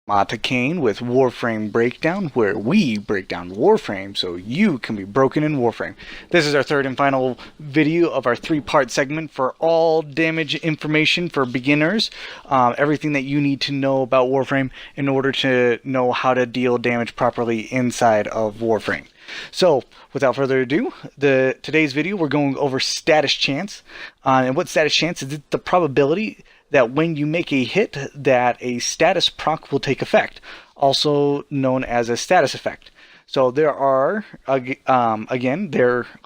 Mata Kane with Warframe Breakdown, where we break down Warframe so you can be broken in Warframe. This is our third and final video of our three-part segment for all damage information for beginners. Everything that you need to know about Warframe in order to know how to deal damage properly inside of Warframe. So, without further ado, today's video we're going over status chance. And what status chance is? The probability that when you make a hit that a status proc will take effect, also known as a status effect. So there are, again,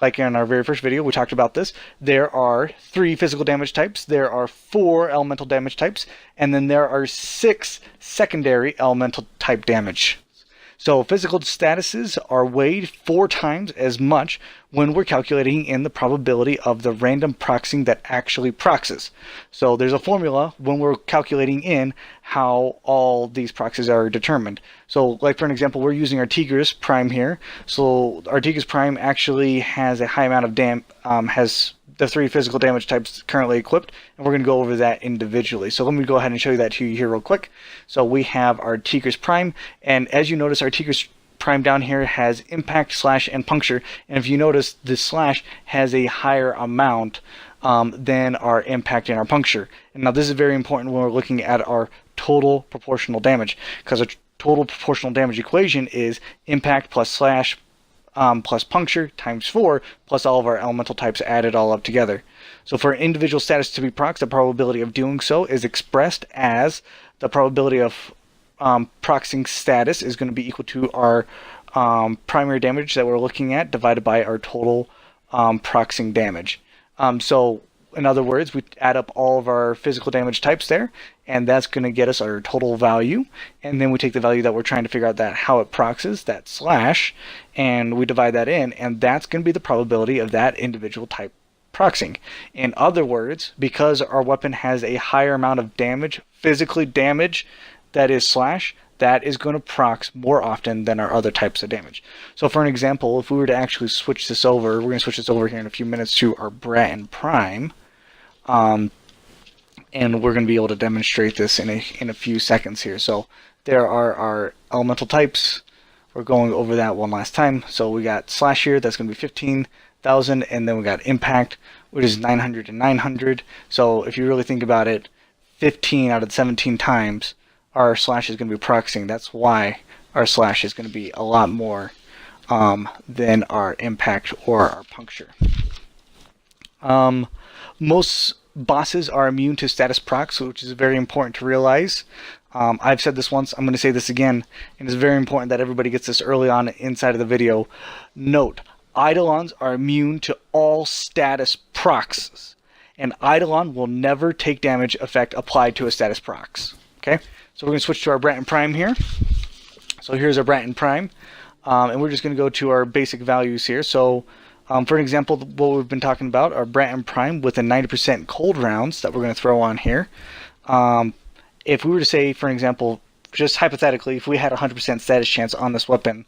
like in our very first video, we talked about this, there are 3 physical damage types, there are 4 elemental damage types, and then there are 6 secondary elemental type damage. So physical statuses are weighed 4 times as much when we're calculating in the probability of the random proxing that actually proxies. So there's a formula when we're calculating in how all these proxies are determined. So like for an example, we're using our Tigris Prime here. So our Tigris Prime actually has a high amount of has the 3 physical damage types currently equipped, and we're going to go over that individually. So let me go ahead and show you that to you here real quick. So we have our Tigris Prime, and as you notice, our Tigris Prime down here has impact, slash, and puncture, and if you notice, the slash has a higher amount than our impact and our puncture. And now this is very important when we're looking at our total proportional damage, because a total proportional damage equation is impact plus slash plus puncture times 4 plus all of our elemental types added all up together. So for an individual status to be procs, the probability of doing so is expressed as the probability of proxing status is going to be equal to our primary damage that we're looking at divided by our total proxing damage. So in other words, we add up all of our physical damage types there, and that's going to get us our total value, and then we take the value that we're trying to figure out that how it proxies, that slash, and we divide that in, and that's going to be the probability of that individual type proxying. In other words, because our weapon has a higher amount of damage, physically damage, that is slash, that is going to prox more often than our other types of damage. So for an example, if we were to actually switch this over, we're going to switch this over here in a few minutes to our Bratton Prime, and we're going to be able to demonstrate this in a few seconds here. So there are our elemental types. We're going over that one last time. So we got slash here, that's going to be 15,000, and then we got impact, which is 900 and 900. So if you really think about it, 15 out of 17 times our slash is going to be proxying. That's why our slash is going to be a lot more than our impact or our puncture. Most bosses are immune to status procs, which is very important to realize. I've said this once, I'm going to say this again, and it's very important that everybody gets this early on inside of the video. Note, Eidolons are immune to all status procs, and Eidolon will never take damage effect applied to a status procs. Okay, so we're going to switch to our Bratton Prime here. So here's our Bratton Prime, and we're just going to go to our basic values here. So for an example, what we've been talking about, our Bratton Prime with a 90% cold rounds that we're going to throw on here. If we were to say, for an example, just hypothetically, if we had a 100% status chance on this weapon,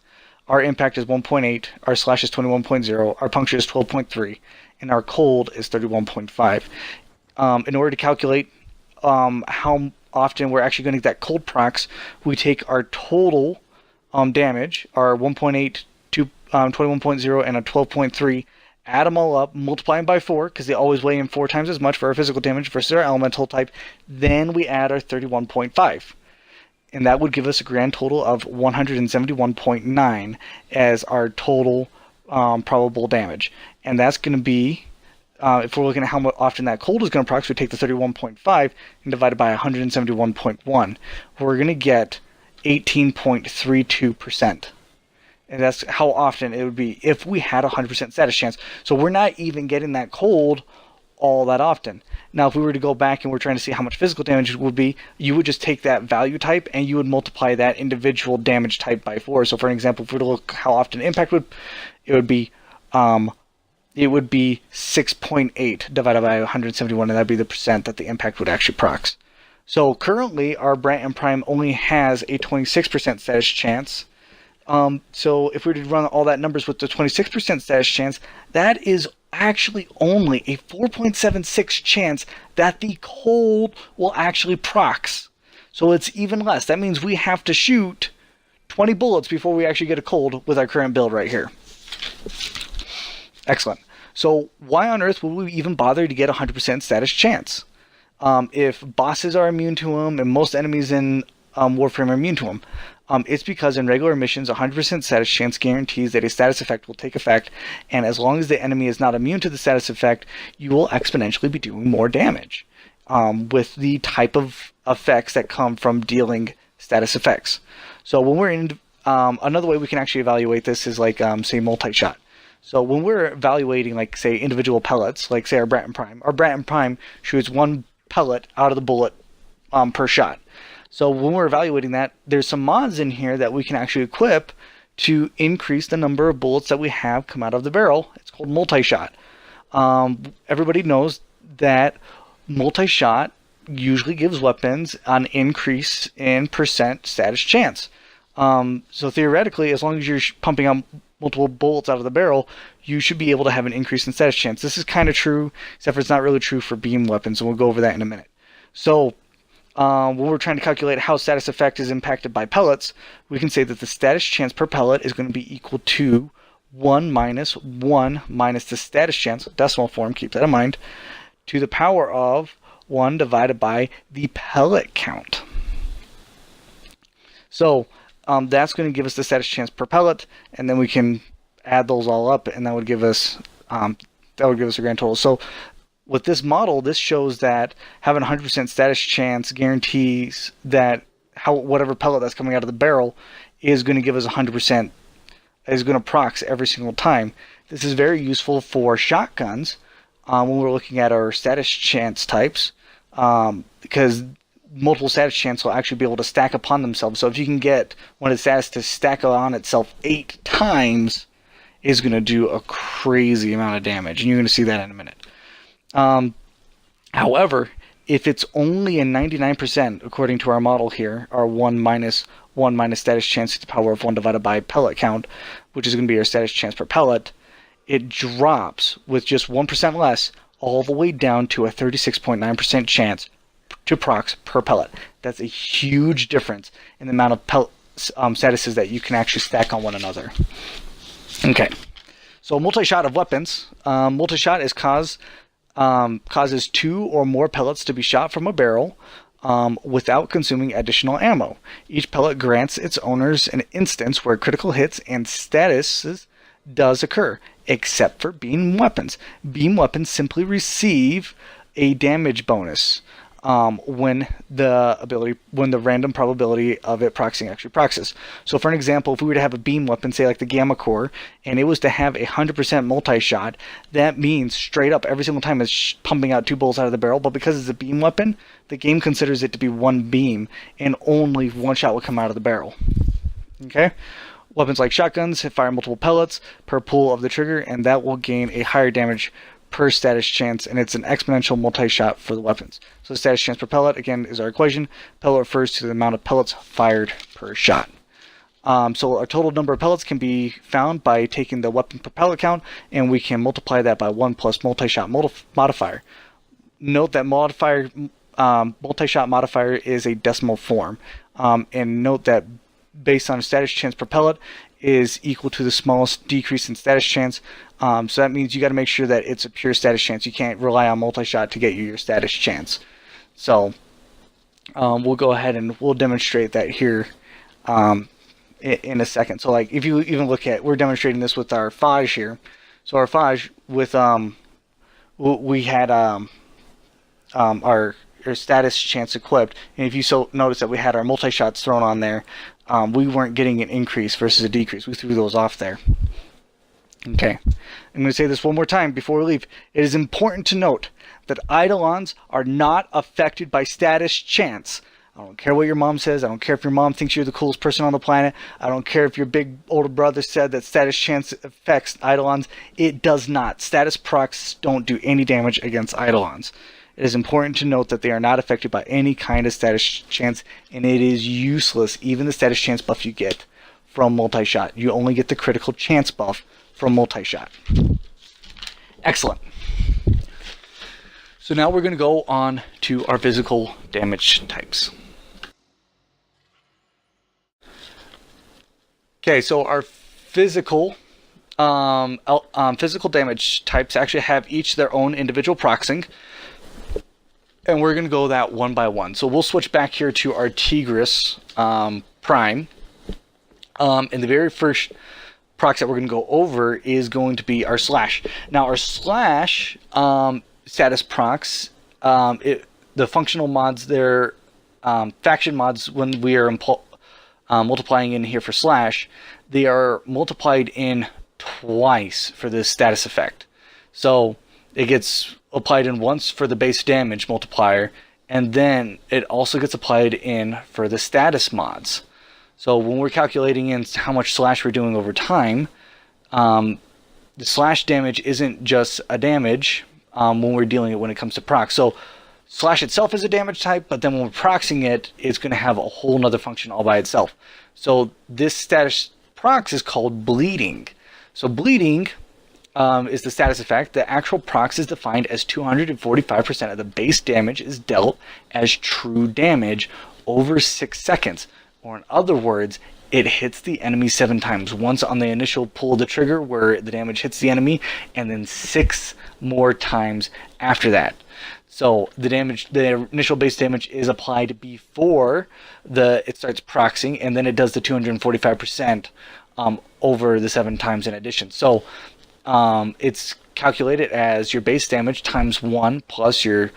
our impact is 1.8, our slash is 21.0, our puncture is 12.3, and our cold is 31.5. In order to calculate how often we're actually going to get that cold procs, we take our total damage, our 1.8, 21.0, and a 12.3, add them all up, multiply them by 4, because they always weigh in 4 times as much for our physical damage versus our elemental type, then we add our 31.5. And that would give us a grand total of 171.9 as our total probable damage. And that's going to be, if we're looking at how often that cold is going to proc, we take the 31.5 and divide it by 171.1. We're going to get 18.32%. And that's how often it would be if we had a 100% status chance. So we're not even getting that cold all that often. Now, if we were to go back and we're trying to see how much physical damage it would be, you would just take that value type and you would multiply that individual damage type by 4. So for an example, if we were to look how often impact would, it would be 6.8 divided by 171, and that'd be the percent that the impact would actually procs. So currently, our Bratton Prime only has a 26% status chance. So if we were to run all that numbers with the 26% status chance, that is actually only a 4.76 chance that the cold will actually procs. So it's even less. That means we have to shoot 20 bullets before we actually get a cold with our current build right here. Excellent. So why on earth would we even bother to get 100% status chance? If bosses are immune to them and most enemies in Warframe are immune to them. It's because in regular missions, 100% status chance guarantees that a status effect will take effect, and as long as the enemy is not immune to the status effect, you will exponentially be doing more damage with the type of effects that come from dealing status effects. So when we're in, another way we can actually evaluate this is like, say, multi-shot. So when we're evaluating, like, say, individual pellets, like, say, our Bratton Prime shoots one pellet out of the bullet per shot. So when we're evaluating that, there's some mods in here that we can actually equip to increase the number of bullets that we have come out of the barrel. It's called multi-shot. Everybody knows that multi-shot usually gives weapons an increase in percent status chance. So theoretically, as long as you're pumping out multiple bullets out of the barrel, you should be able to have an increase in status chance. This is kind of true, except for it's not really true for beam weapons, and we'll go over that in a minute. So when we're trying to calculate how status effect is impacted by pellets, we can say that the status chance per pellet is going to be equal to 1 minus the status chance, decimal form, keep that in mind, to the power of 1 divided by the pellet count. So that's going to give us the status chance per pellet, and then we can add those all up, and that would give us a grand total. So with this model, this shows that having 100% status chance guarantees that whatever pellet that's coming out of the barrel is going to give us 100%, is going to procs every single time. This is very useful for shotguns when we're looking at our status chance types, because multiple status chance will actually be able to stack upon themselves. So if you can get one of the status to stack on itself 8 times, is going to do a crazy amount of damage, and you're going to see that in a minute. However, if it's only a 99%, according to our model here, our 1 minus status chance to the power of 1 divided by pellet count, which is going to be our status chance per pellet, it drops with just 1% less all the way down to a 36.9% chance to procs per pellet. That's a huge difference in the amount of statuses that you can actually stack on one another. Okay, so multi-shot of weapons. Multi-shot is causes 2 or more pellets to be shot from a barrel without consuming additional ammo. Each pellet grants its owners an instance where critical hits and statuses does occur, except for beam weapons. Beam weapons simply receive a damage bonus when the random probability of it proxying actually proxies. So for an example, if we were to have a beam weapon, say like the Gamma Core, and it was to have 100% multi-shot, that means straight up every single time it's pumping out 2 bullets out of the barrel, but because it's a beam weapon, the game considers it to be 1 beam, and only 1 shot will come out of the barrel. Okay? Weapons like shotguns fire multiple pellets per pull of the trigger, and that will gain a higher damage per status chance, and it's an exponential multi-shot for the weapons. So status chance per pellet, again, is our equation. Pellet refers to the amount of pellets fired per shot. So our total number of pellets can be found by taking the weapon per pellet count, and we can multiply that by 1 plus multi-shot modifier. Note that multi-shot modifier is a decimal form, and note that based on status chance per pellet is equal to the smallest decrease in status chance. So that means you got to make sure that it's a pure status chance. You can't rely on multi-shot to get you your status chance. So we'll go ahead and we'll demonstrate that here in a second. So like if you even look at, we're demonstrating this with our Faj here. So our Faj with we had our status chance equipped, and if you notice that we had our multi-shots thrown on there, we weren't getting an increase versus a decrease. We threw those off there. Okay, I'm going to say this one more time before we leave. It is important to note that Eidolons are not affected by status chance. I don't care what your mom says. I don't care if your mom thinks you're the coolest person on the planet. I don't care if your big older brother said that status chance affects Eidolons. It does not. Status procs don't do any damage against Eidolons. It is important to note that they are not affected by any kind of status chance, and it is useless, even the status chance buff you get from multi-shot. You only get the critical chance buff from multi-shot. Excellent. So now we're going to go on to our physical damage types. Okay, so our physical damage types actually have each their own individual proxing, and we're going to go that one by one. So we'll switch back here to our Tigris Prime. And the very first procs that we're going to go over is going to be our slash. Now our slash status procs, the functional mods, they're faction mods. When we are multiplying in here for slash, they are multiplied in twice for this status effect. So it gets applied in once for the base damage multiplier, and then it also gets applied in for the status mods. So when we're calculating in how much slash we're doing over time, the slash damage isn't just a damage when we're dealing it when it comes to proc. So slash itself is a damage type, but then when we're proxing it, it's going to have a whole nother function all by itself. So this status procs is called bleeding. So bleeding is the status effect. The actual procs is defined as 245% of the base damage is dealt as true damage over 6 seconds. Or in other words, it hits the enemy 7 times. Once on the initial pull of the trigger where the damage hits the enemy, and then 6 more times after that. So the initial base damage is applied before it starts proxing, and then it does the 245% over the 7 times in addition. So it's calculated as your base damage times 1 plus your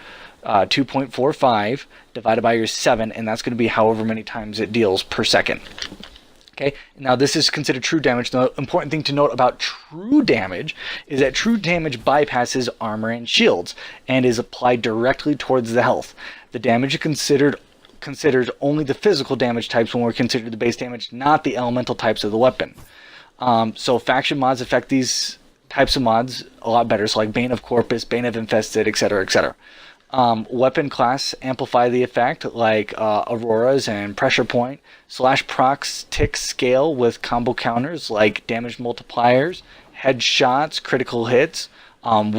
2.45 divided by your 7, and that's going to be however many times it deals per second. Okay, now this is considered true damage. The important thing to note about true damage is that true damage bypasses armor and shields and is applied directly towards the health. The damage considers only the physical damage types when we're considering the base damage, not the elemental types of the weapon. So faction mods affect these types of mods a lot better, so like Bane of Corpus, Bane of Infested, etc., etc. Weapon class amplify the effect, like Auroras and Pressure Point. Slash procs tick scale with combo counters like damage multipliers, headshots, critical hits,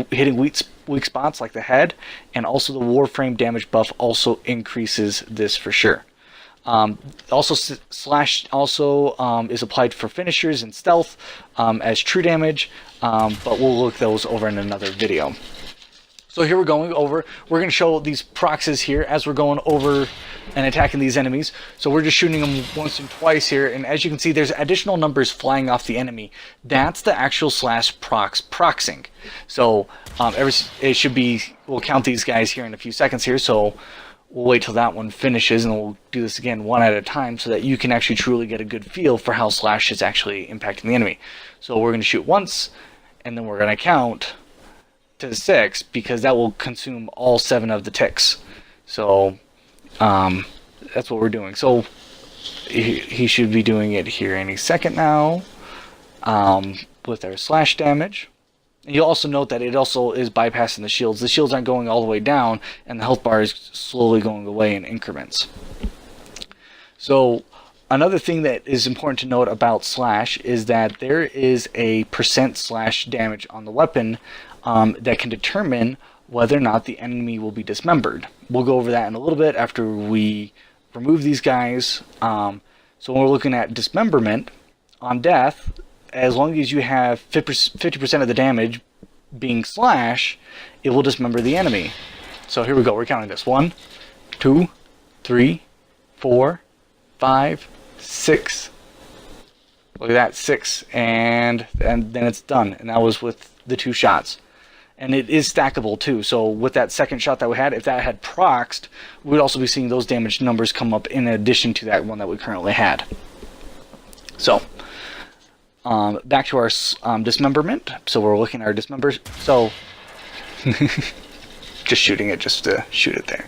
hitting weak spots like the head, and also the Warframe damage buff also increases this for sure. Also, slash also is applied for finishers and stealth as true damage, but we'll look those over in another video. So here we're going to show these proxies here as we're going over and attacking these enemies. So we're just shooting them once and twice here, and as you can see, there's additional numbers flying off the enemy. That's the actual slash procs proxing. So it should be, we'll count these guys here in a few seconds here, so we'll wait till that one finishes, and we'll do this again one at a time so that you can actually truly get a good feel for how slash is actually impacting the enemy. So we're going to shoot once, and then we're going to count to 6, because that will consume all 7 of the ticks. So that's what we're doing. So he should be doing it here any second now with our slash damage. And you'll also note that it also is bypassing the shields. The shields aren't going all the way down, and the health bar is slowly going away in increments. So another thing that is important to note about slash is that there is a % slash damage on the weapon that can determine whether or not the enemy will be dismembered. We'll go over that in a little bit after we remove these guys. So when we're looking at dismemberment on death, as long as you have 50% of the damage being slash, it will dismember the enemy. So here we go, we're counting this. 1, 2, 3, 4, 5, 6. Look at that, 6, and then it's done. And that was with the 2 shots. And it is stackable too, so with that second shot that we had, if that had proxed, we'd also be seeing those damage numbers come up in addition to that one that we currently had. So back to our dismemberment. So we're looking at our dismembers. So just shooting it just to shoot it there.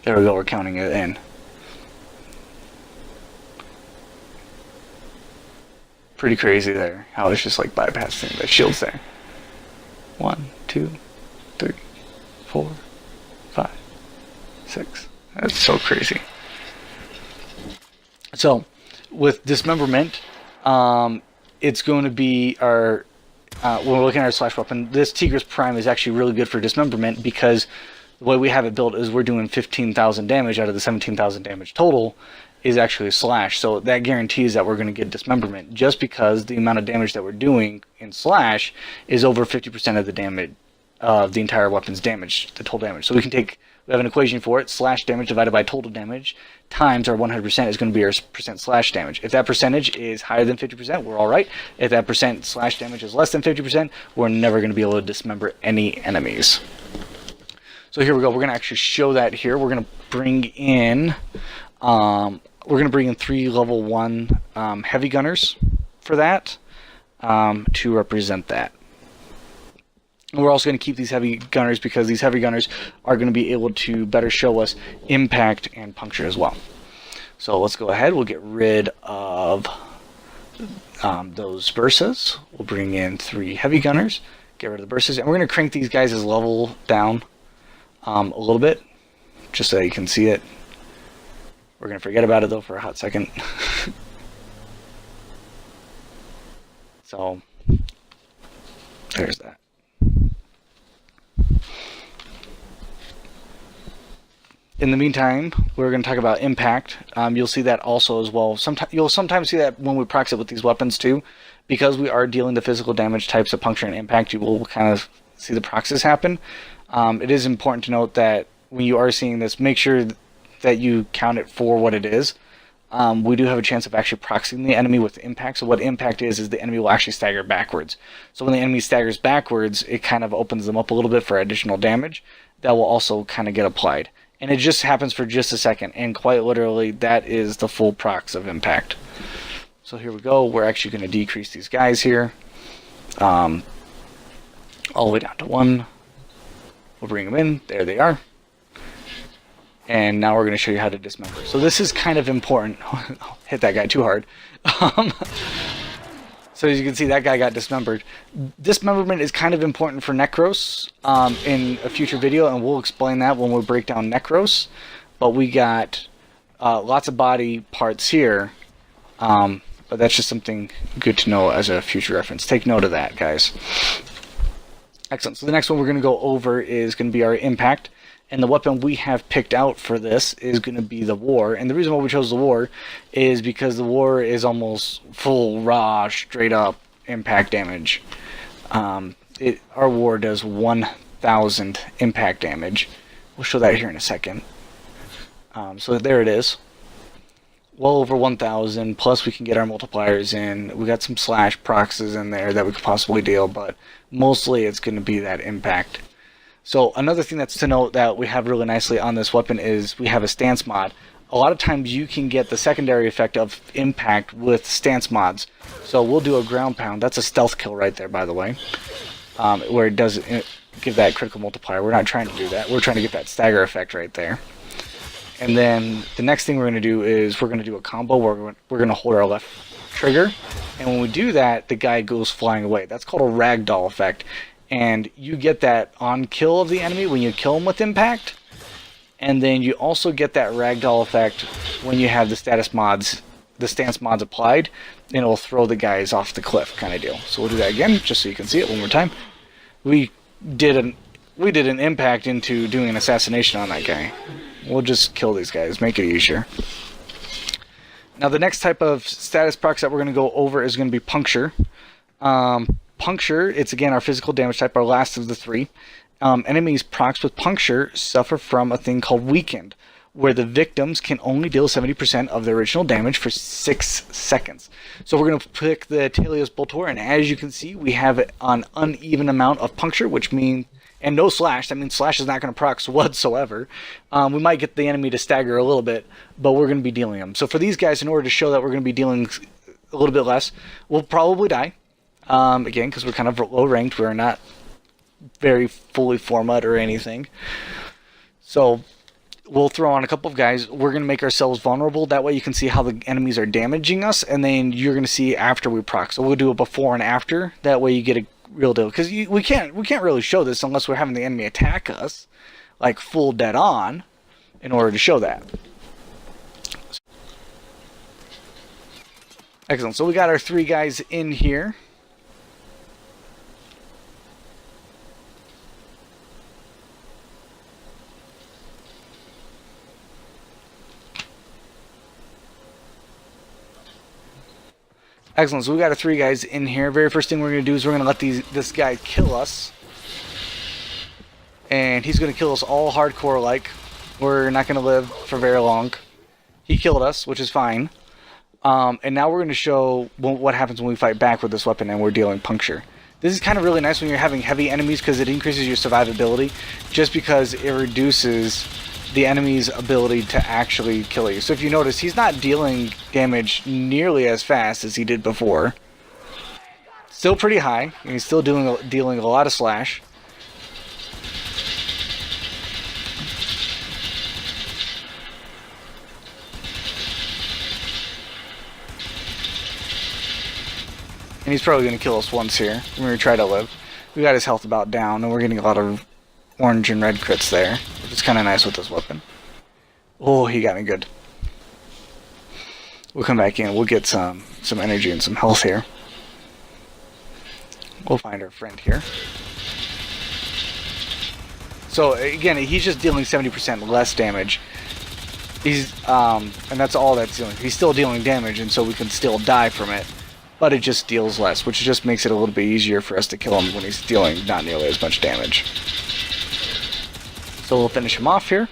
There we go, we're counting it in. Pretty crazy there, how it's just like bypassing the shields there. 1, 2, 3, 4, 5, 6. That's so crazy. So with dismemberment, it's going to be our when we're looking at our slash weapon, this Tigris Prime is actually really good for dismemberment, because the way we have it built is we're doing 15,000 damage out of the 17,000 damage total. is actually slash. So that guarantees that we're going to get dismemberment, just because the amount of damage that we're doing in slash is over 50% of the damage of the entire weapon's damage, the total damage. So we have an equation for it. Slash damage divided by total damage times our 100% is going to be our percent slash damage. If that percentage is higher than 50%, we're all right. If that percent slash damage is less than 50%, we're never going to be able to dismember any enemies. So here we go. We're going to actually show that here. We're going to bring in 3 level 1 heavy gunners for that to represent that. And we're also going to keep these heavy gunners because these heavy gunners are going to be able to better show us impact and puncture as well. So let's go ahead. We'll get rid of those bursas. We'll bring in 3 heavy gunners, get rid of the bursas, and we're going to crank these guys' level down a little bit, just so you can see it. We're going to forget about it though for a hot second. So there's that. In the meantime, we're going to talk about impact. You'll see that also as well. You'll sometimes see that when we prox it with these weapons too, because we are dealing the physical damage types of puncture and impact. You will kind of see the proxies happen. It is important to note that when you are seeing this, make sure that you count it for what it is. We do have a chance of actually proxying the enemy with impact. So what impact is the enemy will actually stagger backwards. So when the enemy staggers backwards, it kind of opens them up a little bit for additional damage that will also kind of get applied. And it just happens for just a second, and quite literally that is the full procs of impact. So here we go. We're actually going to decrease these guys here all the way down to 1. We'll bring them in. There they are. And now we're going to show you how to dismember. So this is kind of important. Hit that guy too hard. So as you can see, that guy got dismembered. Dismemberment is kind of important for Necros in a future video, and we'll explain that when we break down Necros. But we got lots of body parts here, but that's just something good to know as a future reference. Take note of that, guys. Excellent. So the next one we're going to go over is going to be our impact. And the weapon we have picked out for this is going to be the War. And the reason why we chose the War is because the War is almost full, raw, straight up impact damage. Our War does 1,000 impact damage. We'll show that here in a second. So there it is. Well over 1,000, plus we can get our multipliers in. We got some slash proxies in there that we could possibly deal, but mostly it's going to be that impact. So another thing that's to note that we have really nicely on this weapon is we have a stance mod. A lot of times you can get the secondary effect of impact with stance mods. So we'll do a ground pound. That's a stealth kill right there, by the way, where it does give that critical multiplier. We're not trying to do that. We're trying to get that stagger effect right there. And then the next thing we're going to do is we're going to do a combo where we're going to hold our left trigger. And when we do that, the guy goes flying away. That's called a ragdoll effect. And you get that on kill of the enemy when you kill him with impact, and then you also get that ragdoll effect when you have the stance mods applied, and it'll throw the guys off the cliff kind of deal. So we'll do that again just so you can see it one more time. We did an impact into doing an assassination on that guy. We'll just kill these guys, make it easier. Now the next type of status procs that we're going to go over is going to be puncture. Puncture, it's again our physical damage type, our last of the 3. Enemies procs with puncture suffer from a thing called weakened, where the victims can only deal 70% of the original damage for 6 seconds. So we're going to pick the Talios Boltor, and as you can see, we have an uneven amount of puncture, which means, and no slash, that means slash is not going to procs whatsoever. We might get the enemy to stagger a little bit, but we're going to be dealing them. So for these guys, in order to show that we're going to be dealing a little bit less, we'll probably die. Again, because we're kind of low ranked, we're not very fully format or anything. So we'll throw on a couple of guys. We're going to make ourselves vulnerable. That way you can see how the enemies are damaging us, and then you're going to see after we proc. So we'll do a before and after. That way you get a real deal. Because we can't really show this unless we're having the enemy attack us, like full dead on, in order to show that. Excellent. So we got our 3 guys in here. Excellent. So we got 3 guys in here. Very first thing we're going to do is we're going to let this guy kill us. And he's going to kill us all hardcore like. We're not going to live for very long. He killed us, which is fine. And now we're going to show what happens when we fight back with this weapon and we're dealing puncture. This is kind of really nice when you're having heavy enemies because it increases your survivability just because it reduces the enemy's ability to actually kill you. So if you notice, he's not dealing damage nearly as fast as he did before. Still pretty high, and he's still dealing a lot of slash. And he's probably going to kill us once here. We're going to try to live. We got his health about down, and we're getting a lot of orange and red crits there, which is kind of nice with this weapon. Oh, he got me good. We'll come back in. We'll get some energy and some health here. We'll find our friend here. So again, he's just dealing 70% less damage. He's and that's all that's dealing. He's still dealing damage, and so we can still die from it. But it just deals less, which just makes it a little bit easier for us to kill him when he's dealing not nearly as much damage. So we'll finish him off here.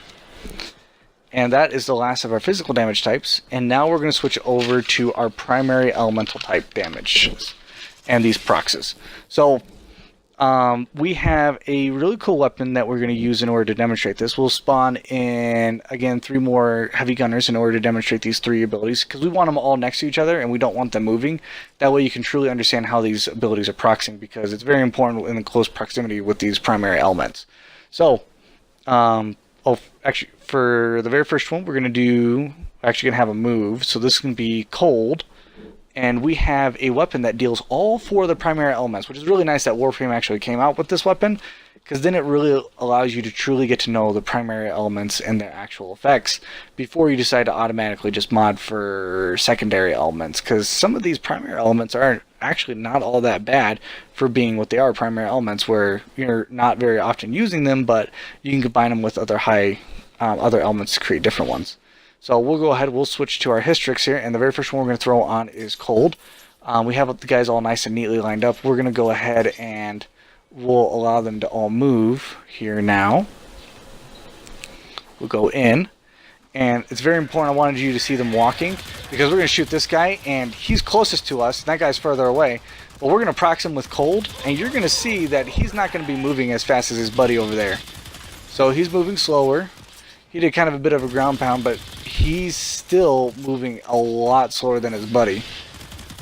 And that is the last of our physical damage types. And now we're going to switch over to our primary elemental type damage and these procs. So we have a really cool weapon that we're going to use in order to demonstrate this. We'll spawn in, again, 3 more heavy gunners in order to demonstrate these 3 abilities, because we want them all next to each other and we don't want them moving. That way you can truly understand how these abilities are proxing, because it's very important in the close proximity with these primary elements. So, actually, for the very first one, we're going to have a move. So this can be cold. And we have a weapon that deals all 4 of the primary elements, which is really nice that Warframe actually came out with this weapon, because then it really allows you to truly get to know the primary elements and their actual effects before you decide to automatically just mod for secondary elements, because some of these primary elements are actually not all that bad for being what they are, primary elements, where you're not very often using them, but you can combine them with other other elements to create different ones. So we'll go ahead, we'll switch to our Hystrix here, and the very first one we're going to throw on is Cold. We have the guys all nice and neatly lined up. We're going to go ahead and we'll allow them to all move here now. We'll go in, and it's very important, I wanted you to see them walking, because we're going to shoot this guy, and he's closest to us, and that guy's further away. But we're going to prox him with Cold, and you're going to see that he's not going to be moving as fast as his buddy over there. So he's moving slower. He did kind of a bit of a ground pound, but he's still moving a lot slower than his buddy.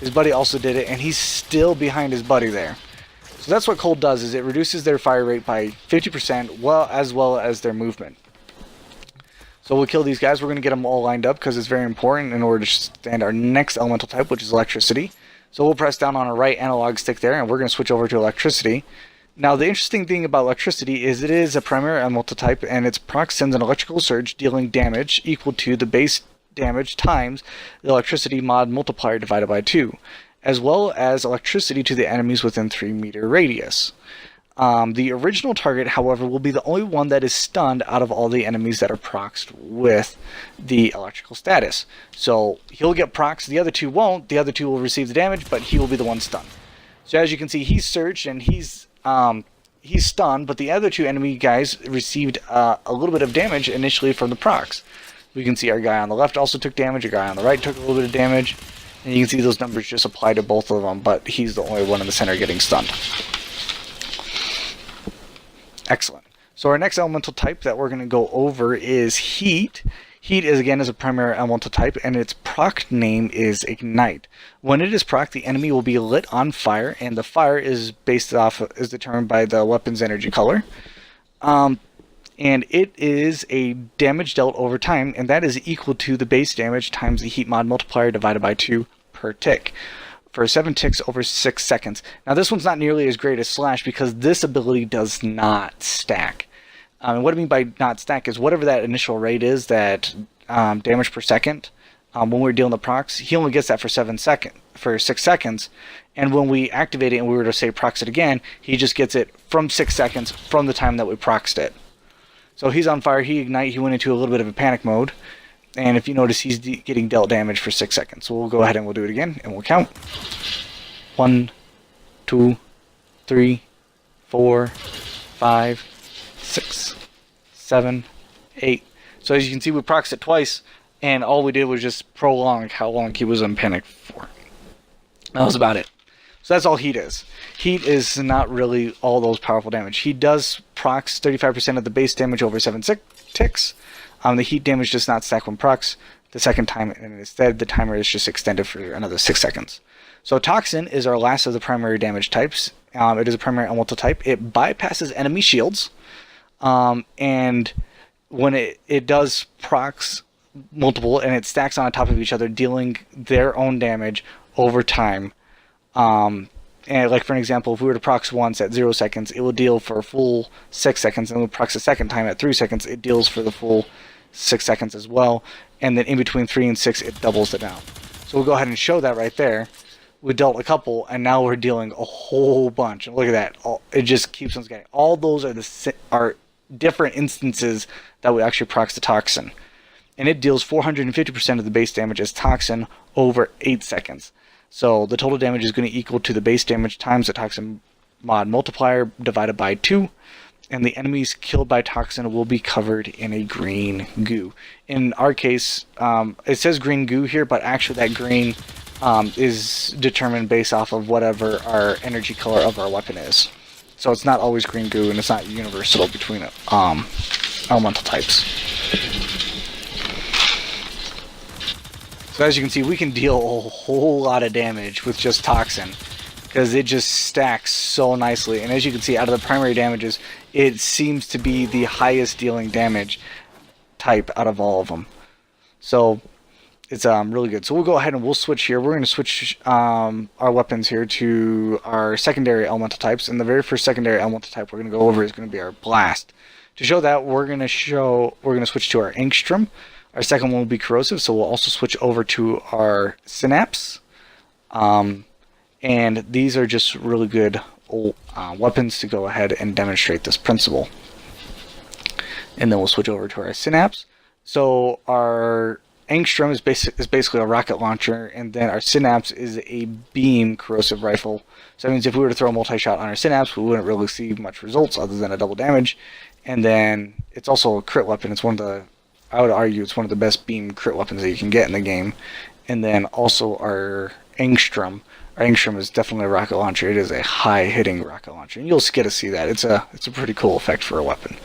His buddy also did it, and he's still behind his buddy there. So that's what Cold does, is it reduces their fire rate by 50%, as well as their movement. So we'll kill these guys. We're going to get them all lined up because it's very important in order to stand our next elemental type, which is electricity. So we'll press down on our right analog stick there, and we're going to switch over to electricity. Now, the interesting thing about electricity is it is a primary elemental type, and its proc sends an electrical surge dealing damage equal to the base damage times the electricity mod multiplier divided by 2, as well as electricity to the enemies within 3-meter radius. The original target, however, will be the only one that is stunned out of all the enemies that are proxed with the electrical status. So he'll get proxed, the other 2 won't. The other 2 will receive the damage, but he will be the one stunned. So as you can see, he's surged and he's stunned, but the other 2 enemy guys received a little bit of damage initially from the procs. We can see our guy on the left also took damage, our guy on the right took a little bit of damage, and you can see those numbers just apply to both of them, but he's the only one in the center getting stunned. Excellent. So our next elemental type that we're going to go over is Heat. Heat is a primary elemental type, and its proc name is Ignite. When it is proc, the enemy will be lit on fire, and the fire is determined by the weapon's energy color. And it is a damage dealt over time, and that is equal to the base damage times the heat mod multiplier divided by 2 per tick, for 7 ticks over 6 seconds. Now this one's not nearly as great as Slash because this ability does not stack. And what I mean by not stack is whatever that initial rate is, that damage per second, when we're dealing the procs, he only gets that for 6 seconds. And when we activate it and we were to say prox it again, he just gets it from 6 seconds from the time that we proxed it. So he's on fire, he Ignite, he went into a little bit of a panic mode. And if you notice, he's getting dealt damage for 6 seconds. So we'll go ahead and we'll do it again, and we'll count. 1, 2, 3, 4, 5, 6, 7, 8. So as you can see, we procced it twice, and all we did was just prolong how long he was in panic for. That was about it. So that's all heat is. Heat is not really all those powerful damage. He does procs 35% of the base damage over 7 ticks. The heat damage does not stack when procs the second time, and instead the timer is just extended for another 6 seconds. So Toxin is our last of the primary damage types. It is a primary elemental type. It bypasses enemy shields, and when it does procs multiple, and it stacks on top of each other, dealing their own damage over time. And like for an example, if we were to procs once at 0 seconds, it will deal for a full 6 seconds, and when we procs a second time at 3 seconds, it deals for the full 6 seconds as well, and then in between 3 and 6, it doubles it down. So we'll go ahead and show that right there. We dealt a couple, and now we're dealing a whole bunch. And look at that. It just keeps on getting. All those are different instances that we actually procs the Toxin. And it deals 450% of the base damage as Toxin over 8 seconds. So the total damage is going to equal to the base damage times the Toxin mod multiplier divided by 2. And the enemies killed by Toxin will be covered in a green goo. In our case, it says green goo here, but actually that green is determined based off of whatever our energy color of our weapon is. So it's not always green goo, and it's not universal between elemental types. So as you can see, we can deal a whole lot of damage with just Toxin, because it just stacks so nicely. And as you can see, out of the primary damages, it seems to be the highest dealing damage type out of all of them. So it's really good. So we'll go ahead and we'll switch here. We're going to switch our weapons here to our secondary elemental types. And the very first secondary elemental type we're going to go over is going to be our blast. To show that, we're going to switch to our angstrom. Our second one will be corrosive, so we'll also switch over to our synapse. And these are just really good weapons to go ahead and demonstrate this principle. And then we'll switch over to our synapse. So our angstrom is basically a rocket launcher, and then our synapse is a beam corrosive rifle. So that means if we were to throw a multi-shot on our synapse, we wouldn't really see much results other than a double damage. And then it's also a crit weapon. It's one of the, I would argue, it's one of the best beam crit weapons that you can get in the game. And then also our angstrom. Our angstrom is definitely a rocket launcher. It is a high-hitting rocket launcher, and you'll get to see that. It's a pretty cool effect for a weapon.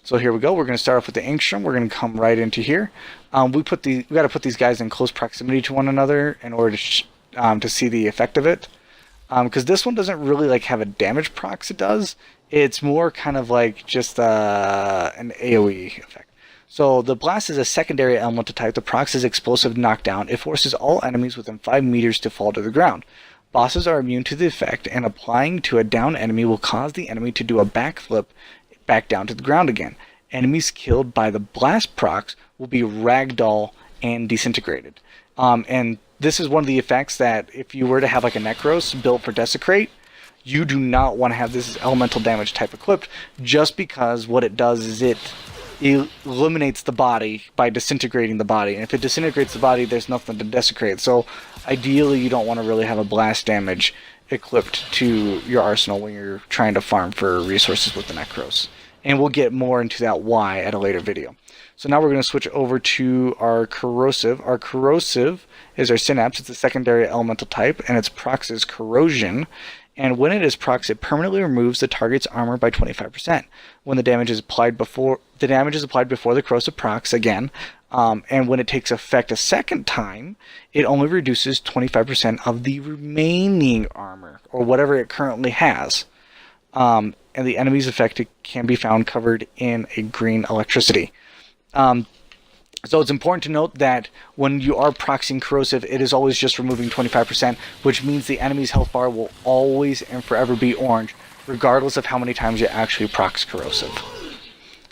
So here we go. We're going to start off with the angstrom. We're going to come right into here. We got to put these guys in close proximity to one another in order to see the effect of it. Because this one doesn't really have a damage procs. It does. It's more kind of like just an AOE effect. So the blast is a secondary elemental type. The procs is explosive knockdown. It forces all enemies within 5 meters to fall to the ground. Bosses are immune to the effect, and applying to a down enemy will cause the enemy to do a backflip back down to the ground again. Enemies killed by the blast procs will be ragdoll and disintegrated. And this is one of the effects that if you were to have like a Necros built for Desecrate, you do not want to have this elemental damage type equipped, just because what it does is it eliminates the body by disintegrating the body. And if it disintegrates the body, there's nothing to desecrate. So ideally you don't want to really have a blast damage equipped to your arsenal when you're trying to farm for resources with the Necros. And we'll get more into that why at a later video. So now we're going to switch over to our corrosive. Our corrosive is our synapse. It's a secondary elemental type, and its procs is corrosion. And when it is procs, it permanently removes the target's armor by 25%. When the damage is applied before the corrosive procs again, and when it takes effect a second time, it only reduces 25% of the remaining armor, or whatever it currently has. And the enemy's effect can be found covered in a green electricity. So it's important to note that when you are proxying corrosive, it is always just removing 25%, which means the enemy's health bar will always and forever be orange, regardless of how many times you actually prox corrosive.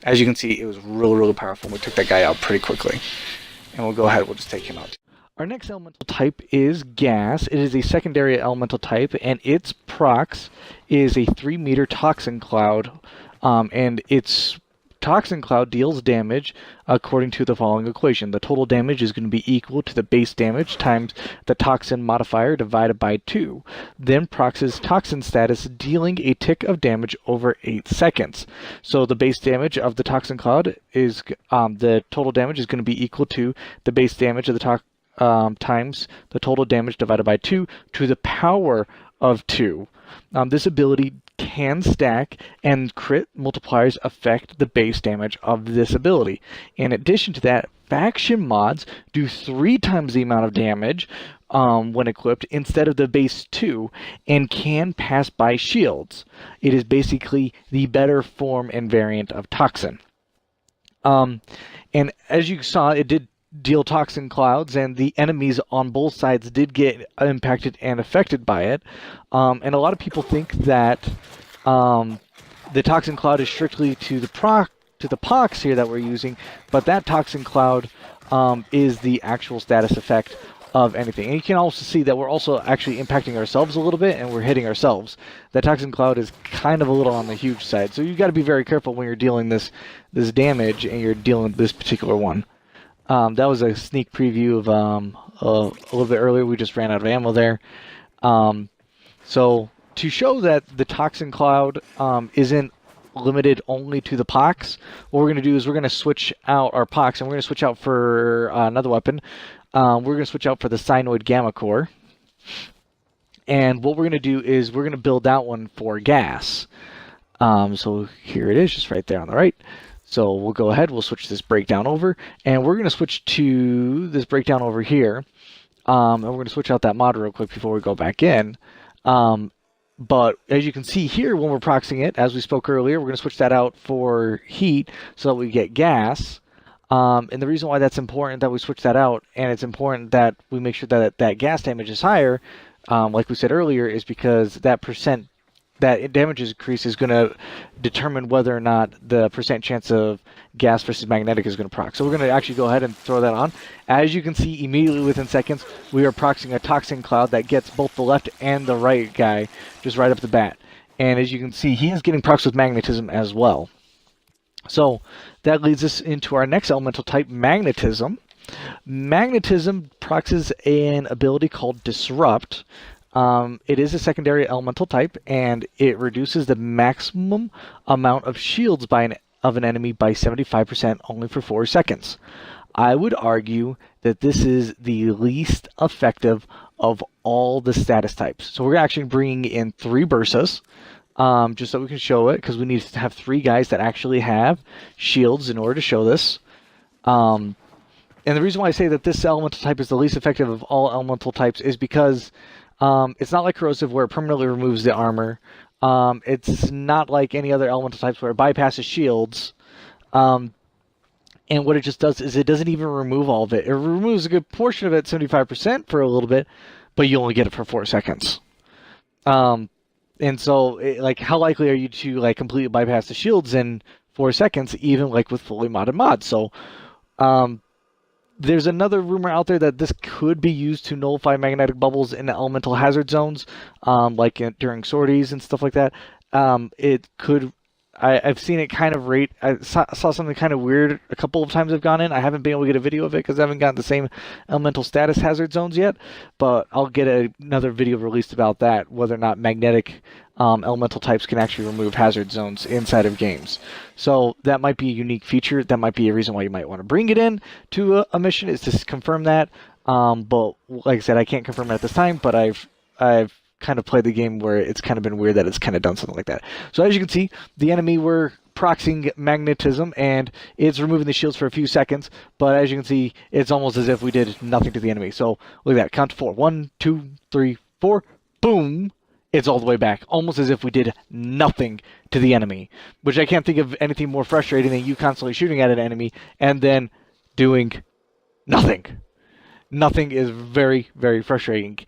As you can see, it was really, really powerful. We took that guy out pretty quickly. And we'll go ahead, we'll just take him out. Our next elemental type is gas. It is a secondary elemental type, and its procs is a 3-meter toxin cloud, and its Toxin Cloud deals damage according to the following equation. The total damage is going to be equal to the base damage times the toxin modifier divided by 2. Then procs toxin status, dealing a tick of damage over 8 seconds. So the base damage of the Toxin Cloud is, the total damage is going to be equal to the base damage of the times the total damage divided by 2 to the power of 2. This ability can stack, and crit multipliers affect the base damage of this ability. In addition to that, faction mods do 3 times the amount of damage when equipped instead of the base 2, and can pass by shields. It is basically the better form and variant of Toxin. And as you saw, it did deal toxin clouds, and the enemies on both sides did get impacted and affected by it. And a lot of people think that the toxin cloud is strictly to the procs here that we're using, but that toxin cloud is the actual status effect of anything. And you can also see that we're also actually impacting ourselves a little bit, and we're hitting ourselves. That toxin cloud is kind of a little on the huge side, so you got to be very careful when you're dealing this damage and you're dealing with this particular one. That was a sneak preview of a little bit earlier. We just ran out of ammo there. So to show that the Toxin Cloud isn't limited only to the pox, what we're going to do is we're going to switch out our pox, and we're going to switch out for another weapon. We're going to switch out for the Cyanoid Gamma Core. And what we're going to do is we're going to build that one for gas. So here it is, just right there on the right. So we'll go ahead, we'll switch this breakdown over, and we're going to switch to this breakdown over here. And we're going to switch out that mod real quick before we go back in. But as you can see here, when we're proxying it, as we spoke earlier, we're going to switch that out for heat so that we get gas. And the reason why that's important that we switch that out, and it's important that we make sure that that gas damage is higher, like we said earlier, is because that damage increase is going to determine whether or not the percent chance of gas versus magnetic is going to proc. So we're going to actually go ahead and throw that on. As you can see, immediately within seconds, we are proxying a Toxin Cloud that gets both the left and the right guy just right off the bat. And as you can see, he is getting procs with magnetism as well. So that leads us into our next elemental type, magnetism. Magnetism procs an ability called Disrupt. It is a secondary elemental type, and it reduces the maximum amount of shields of an enemy by 75% only for 4 seconds. I would argue that this is the least effective of all the status types. So we're actually bringing in 3 Bursas, just so we can show it, because we need to have 3 guys that actually have shields in order to show this. And the reason why I say that this elemental type is the least effective of all elemental types is because it's not like corrosive where it permanently removes the armor. It's not like any other elemental types where it bypasses shields. And what it just does is it doesn't even remove all of it. It removes a good portion of it, 75% for a little bit, but you only get it for 4 seconds. And so, how likely are you to completely bypass the shields in 4 seconds, even with fully modded mods? So, there's another rumor out there that this could be used to nullify magnetic bubbles in the elemental hazard zones, during sorties and stuff like that. It could. I've seen it kind of rate. I saw something kind of weird a couple of times I've gone in. I haven't been able to get a video of it because I haven't gotten the same elemental status hazard zones yet. But I'll get another video released about that, whether or not magnetic elemental types can actually remove hazard zones inside of games. So that might be a unique feature. That might be a reason why you might want to bring it in to a mission, is to confirm that. But like I said, I can't confirm it at this time. But I've kind of played the game where it's kind of been weird that it's kind of done something like that. So as you can see, the enemy were proxying magnetism, and it's removing the shields for a few seconds, but as you can see, it's almost as if we did nothing to the enemy. So look at that, count to 4. 1, 2, 3, 4, boom! It's all the way back, almost as if we did nothing to the enemy, which I can't think of anything more frustrating than you constantly shooting at an enemy and then doing nothing. Nothing is very, very frustrating.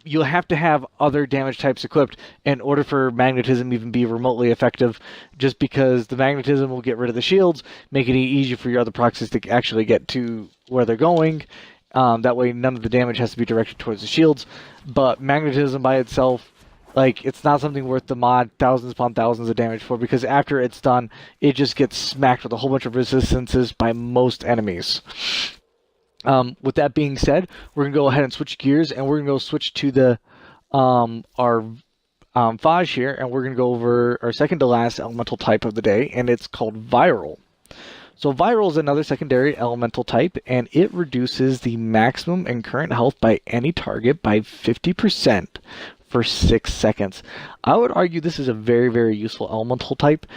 You'll have to have other damage types equipped in order for magnetism even be remotely effective, just because the magnetism will get rid of the shields, making it easier for your other proxies to actually get to where they're going. That way none of the damage has to be directed towards the shields. But magnetism by itself Like, it's not something worth the mod thousands upon thousands of damage for, because after it's done, it just gets smacked with a whole bunch of resistances by most enemies. With that being said, we're going to go ahead and switch gears, and we're going to go switch to the our Vaj here, and we're going to go over our second to last elemental type of the day, and it's called Viral. So Viral is another secondary elemental type, and it reduces the maximum and current health by any target by 50% for 6 seconds. I would argue this is a very, very useful elemental type,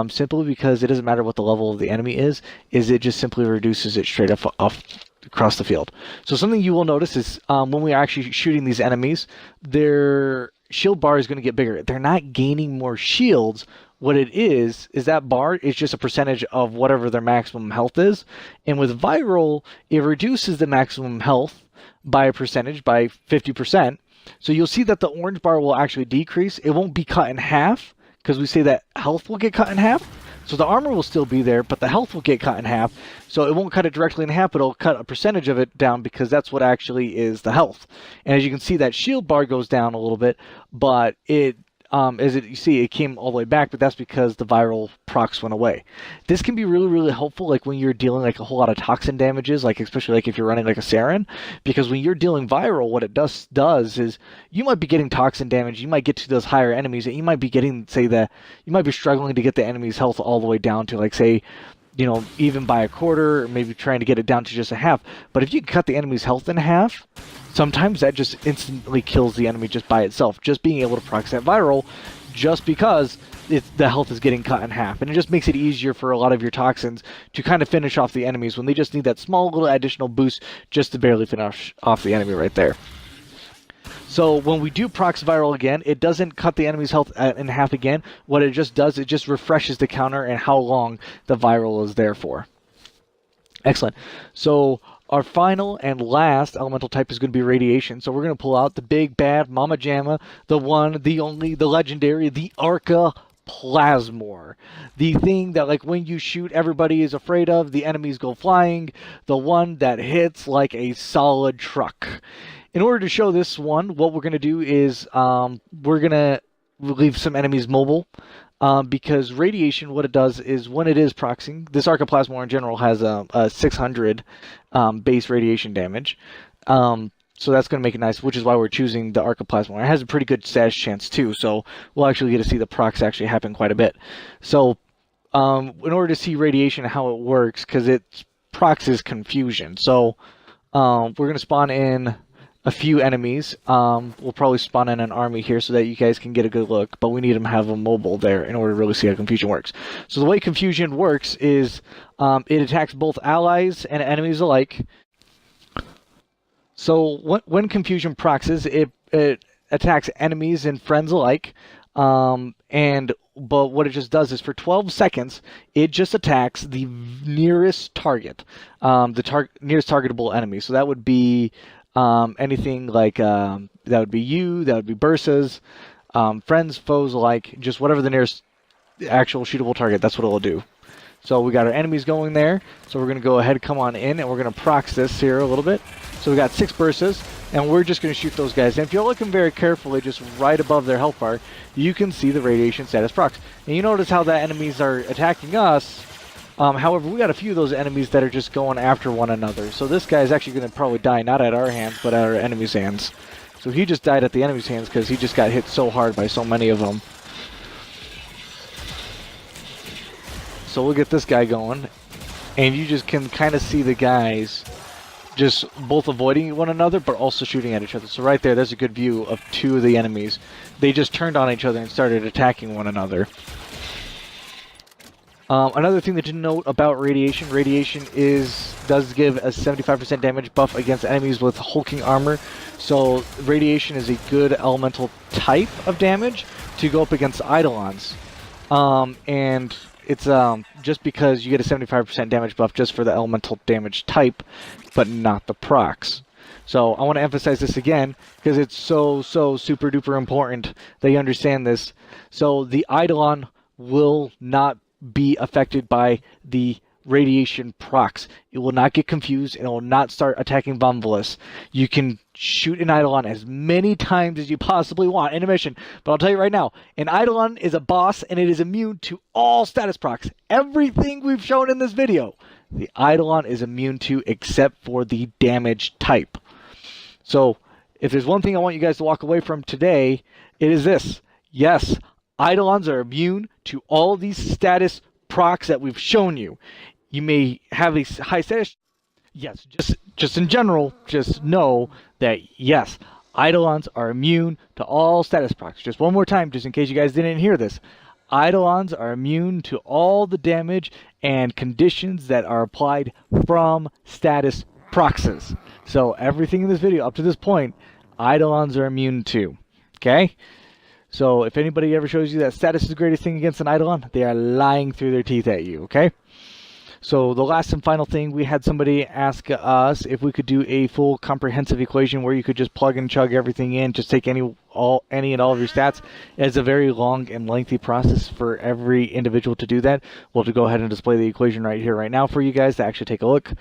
simply because it doesn't matter what the level of the enemy is it just simply reduces it straight up off across the field. So something you will notice is when we're actually shooting these enemies, their shield bar is going to get bigger. They're not gaining more shields. What it is that bar is just a percentage of whatever their maximum health is. And with Viral, it reduces the maximum health by a percentage, by 50%. So you'll see that the orange bar will actually decrease. It won't be cut in half, because we say that health will get cut in half. So the armor will still be there, but the health will get cut in half. So it won't cut it directly in half, but it'll cut a percentage of it down, because that's what actually is the health. And as you can see, that shield bar goes down a little bit, but it you see, it came all the way back, but that's because the viral procs went away. This can be really, really helpful, like when you're dealing like a whole lot of toxin damages, like especially like if you're running like a Saren, because when you're dealing viral, what it does is you might be getting toxin damage, you might get to those higher enemies, and you might be getting, say, you might be struggling to get the enemy's health all the way down to, like, say, you know, even by a quarter, or maybe trying to get it down to just a half. But if you cut the enemy's health in half, sometimes that just instantly kills the enemy just by itself. Just being able to proc that viral, just because the health is getting cut in half. And it just makes it easier for a lot of your toxins to kind of finish off the enemies when they just need that small little additional boost just to barely finish off the enemy right there. So when we do procs viral again, it doesn't cut the enemy's health in half again. What it just does, it just refreshes the counter and how long the viral is there for. Excellent. So our final and last elemental type is going to be radiation. So we're going to pull out the big bad Mama Jamma, the one, the only, the legendary, the Arca Plasmor. The thing that, like, when you shoot, everybody is afraid of, the enemies go flying, the one that hits like a solid truck. In order to show this one, what we're going to do is we're going to leave some enemies mobile, because radiation, what it does is when it is proxying, this Arca Plasmor in general has a 600 base radiation damage. So that's going to make it nice, which is why we're choosing the Arca Plasmor. It has a pretty good status chance too, so we'll actually get to see the procs actually happen quite a bit. So in order to see radiation and how it works, because it procs is confusion. So we're going to spawn in a few enemies. We'll probably spawn in an army here so that you guys can get a good look, but we need them to have a mobile there in order to really see how confusion works. So the way confusion works is it attacks both allies and enemies alike. So when confusion proxes, it attacks enemies and friends alike. But what it just does is for 12 seconds, it just attacks the nearest target, nearest targetable enemy. So that would be anything like that would be you, that would be Bursas, friends, foes alike, just whatever the nearest actual shootable target, that's what it'll do. So we got our enemies going there, so we're going to go ahead and come on in, and we're going to prox this here a little bit. So we got 6 Bursas, and we're just going to shoot those guys. And if you're looking very carefully, just right above their health bar, you can see the radiation status procs. And you notice how the enemies are attacking us. However, we got a few of those enemies that are just going after one another. So this guy is actually going to probably die, not at our hands, but at our enemy's hands. So he just died at the enemy's hands because he just got hit so hard by so many of them. So we'll get this guy going. And you just can kind of see the guys just both avoiding one another, but also shooting at each other. So right there, there's a good view of 2 of the enemies. They just turned on each other and started attacking one another. Another thing to note about radiation does give a 75% damage buff against enemies with hulking armor. So radiation is a good elemental type of damage to go up against Eidolons. And it's just because you get a 75% damage buff just for the elemental damage type, but not the procs. So I want to emphasize this again because it's so super duper important that you understand this. So the Eidolon will not be affected by the radiation procs. It will not get confused and it will not start attacking Bombalus. You can shoot an Eidolon as many times as you possibly want in a mission. But I'll tell you right now, an Eidolon is a boss and it is immune to all status procs. Everything we've shown in this video, the Eidolon is immune to except for the damage type. So if there's one thing I want you guys to walk away from today, it is this. Yes, Eidolons are immune to all these status procs that we've shown you. You may have a high status. Yes, just in general, just know that yes, Eidolons are immune to all status procs. Just one more time, just in case you guys didn't hear this. Eidolons are immune to all the damage and conditions that are applied from status procs. So everything in this video up to this point, Eidolons are immune to. Okay? So if anybody ever shows you that status is the greatest thing against an Eidolon, they are lying through their teeth at you. Okay? So the last and final thing, we had somebody ask us if we could do a full comprehensive equation where you could just plug and chug everything in, just take any and all of your stats. It's a very long and lengthy process for every individual to do that. We'll have to go ahead and display the equation right here, right now for you guys to actually take a look.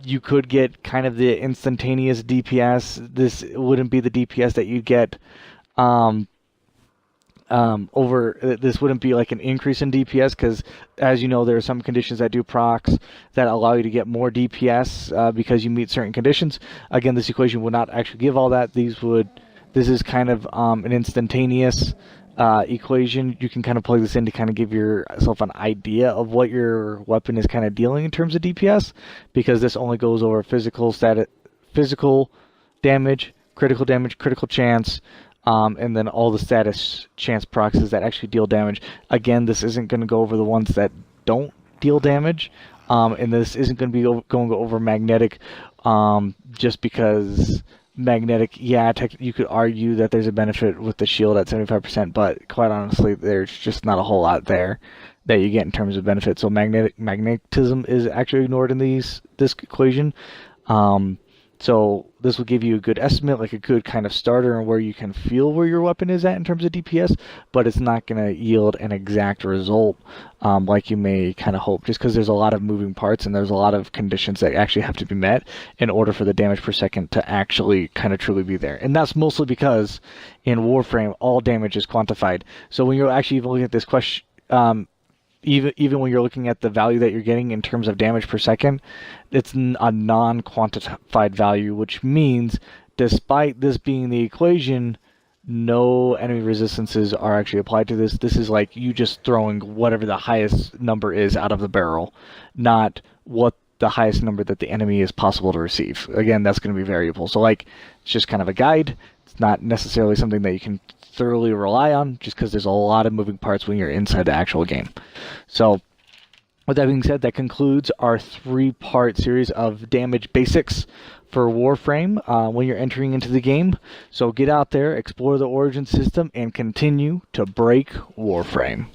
You could get kind of the instantaneous DPS. This wouldn't be the DPS that you'd get this wouldn't be like an increase in DPS, because as you know, there are some conditions that do procs that allow you to get more DPS because you meet certain conditions. Again, this equation will not actually give all that. This is kind of an instantaneous equation. You can kind of plug this in to kind of give yourself an idea of what your weapon is kind of dealing in terms of DPS, because this only goes over physical damage, critical chance, and then all the status chance procs that actually deal damage. Again, this isn't going to go over the ones that don't deal damage, and this isn't going to be going over magnetic, just because magnetic, yeah, you could argue that there's a benefit with the shield at 75%, but quite honestly, there's just not a whole lot there that you get in terms of benefit. So magnetism is actually ignored in this equation. So this will give you a good estimate, like a good kind of starter on where you can feel where your weapon is at in terms of DPS, but it's not going to yield an exact result like you may kind of hope, just because there's a lot of moving parts and there's a lot of conditions that actually have to be met in order for the damage per second to actually kind of truly be there. And that's mostly because in Warframe, all damage is quantified. So when you're actually looking at this question, even when you're looking at the value that you're getting in terms of damage per second, it's a non-quantified value, which means despite this being the equation, no enemy resistances are actually applied to this. This is like you just throwing whatever the highest number is out of the barrel, not what the highest number that the enemy is possible to receive. Again, that's going to be variable. So like, it's just kind of a guide. It's not necessarily something that you can thoroughly rely on, just because there's a lot of moving parts when you're inside the actual game. So with that being said, that concludes our 3-part series of damage basics for Warframe when you're entering into the game. So get out there, explore the Origin system, and continue to break Warframe.